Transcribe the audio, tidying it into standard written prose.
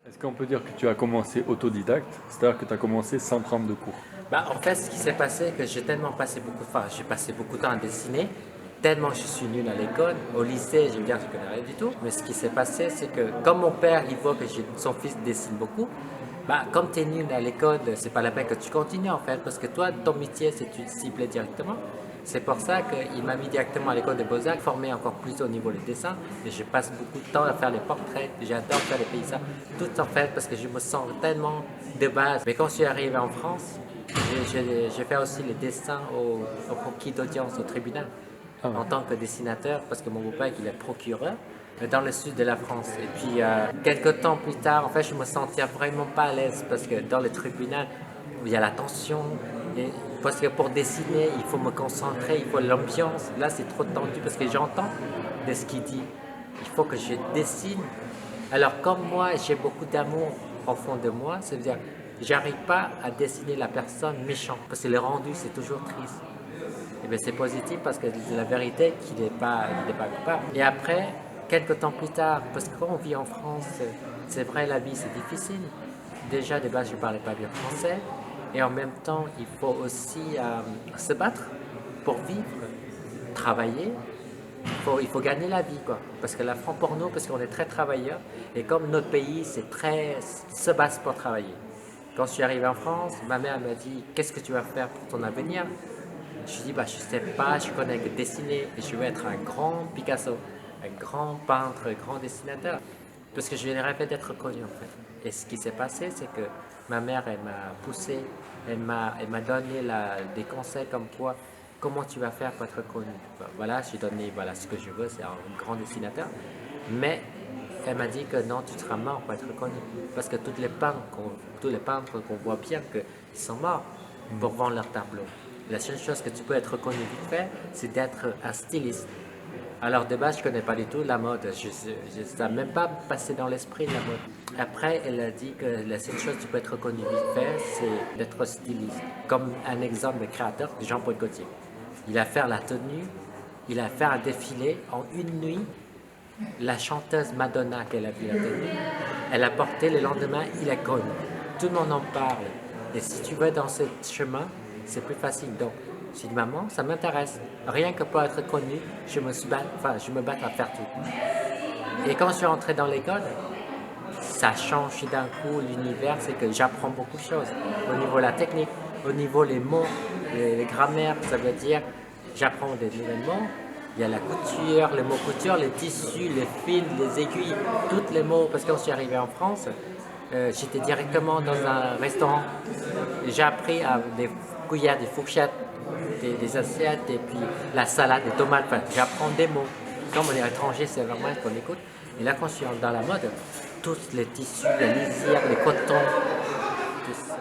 Est-ce qu'on peut dire que tu as commencé autodidacte, c'est-à-dire que tu as commencé sans prendre de cours? En fait, ce qui s'est passé, c'est que j'ai tellement passé j'ai passé beaucoup de temps à dessiner, tellement je suis nul à l'école. Au lycée, je veux dire, je connais rien du tout. Mais ce qui s'est passé, c'est que comme mon père, il voit que son fils dessine beaucoup, comme tu es nul à l'école, c'est pas la peine que tu continues en fait, parce que toi, ton métier, c'est que tu t'y plais directement. C'est pour ça qu'il m'a mis directement à l'école de Beaux-Arts, formé encore plus au niveau du dessin. Et je passe beaucoup de temps à faire les portraits, j'adore faire les paysages, tout en fait parce que je me sens tellement de base. Mais quand je suis arrivé en France, j'ai fait aussi les dessins au conquis d'audience au tribunal Ah ouais. en tant que dessinateur parce que mon beau-père il est procureur dans le sud de la France. Et puis quelques temps plus tard, en fait, je me sentais vraiment pas à l'aise parce que dans le tribunal, il y a la tension. Et parce que pour dessiner, il faut me concentrer, il faut l'ambiance. Là, c'est trop tendu parce que j'entends de ce qu'il dit. Il faut que je dessine. Alors, comme moi, j'ai beaucoup d'amour au fond de moi, c'est-à-dire, j'arrive pas à dessiner la personne méchante parce que le rendu, c'est toujours triste. Et bien, c'est positif parce que c'est la vérité qu'il n'est pas coupable. Et après, quelques temps plus tard, parce que quand on vit en France, c'est vrai, la vie, c'est difficile. Déjà, de base, je ne parlais pas bien français. Et en même temps, il faut aussi se battre pour vivre, travailler. Il faut gagner la vie, quoi. Parce que la France, pour nous, parce qu'on est très travailleurs, et comme notre pays, c'est très se base pour travailler. Quand je suis arrivé en France, ma mère m'a dit, qu'est-ce que tu vas faire pour ton avenir? Je lui dis, je sais pas, je connais que dessiner, et je veux être un grand Picasso, un grand peintre, un grand dessinateur. Parce que je rêvais d'être connu, en fait. Et ce qui s'est passé, c'est que ma mère, elle m'a poussé, elle m'a donné des conseils comme quoi, comment tu vas faire pour être connu. Voilà, je lui ai donné, voilà, ce que je veux, c'est un grand dessinateur. Mais elle m'a dit que non, tu seras mort pour être connu. Parce que tous les peintres qu'on voit bien, qu'ils sont morts pour vendre leurs tableaux. La seule chose que tu peux être connu vite fait, c'est d'être un styliste. Alors de base, je ne connais pas du tout la mode. Ça n'a même pas passé dans l'esprit de la mode. Après, elle a dit que la seule chose que tu peux être connu vite fait, c'est d'être styliste. Comme un exemple de créateur, Jean-Paul Gaultier. Il a fait la tenue, il a fait un défilé en une nuit. La chanteuse Madonna qu'elle a vu la tenue, elle a porté le lendemain, il est connu. Tout le monde en parle. Et si tu vas dans ce chemin, c'est plus facile. Donc, j'ai dit, maman, ça m'intéresse. Rien que pour être connu, je me bats à faire tout. Et quand je suis rentré dans l'école, ça change d'un coup l'univers, c'est que j'apprends beaucoup de choses. Au niveau de la technique, au niveau des mots, les grammaires, ça veut dire j'apprends des nouvelles mots. Il y a la couture, les mots couture, les tissus, les fils, les aiguilles, tous les mots. Parce que quand je suis arrivé en France, j'étais directement dans un restaurant. J'ai appris à des cuillères, des fourchettes, des assiettes et puis la salade, des tomates. Enfin, j'apprends des mots. Comme on est étranger, c'est normal qu'on écoute. Et là, quand je suis dans la mode, tous les tissus, les lisières, les cotons, tout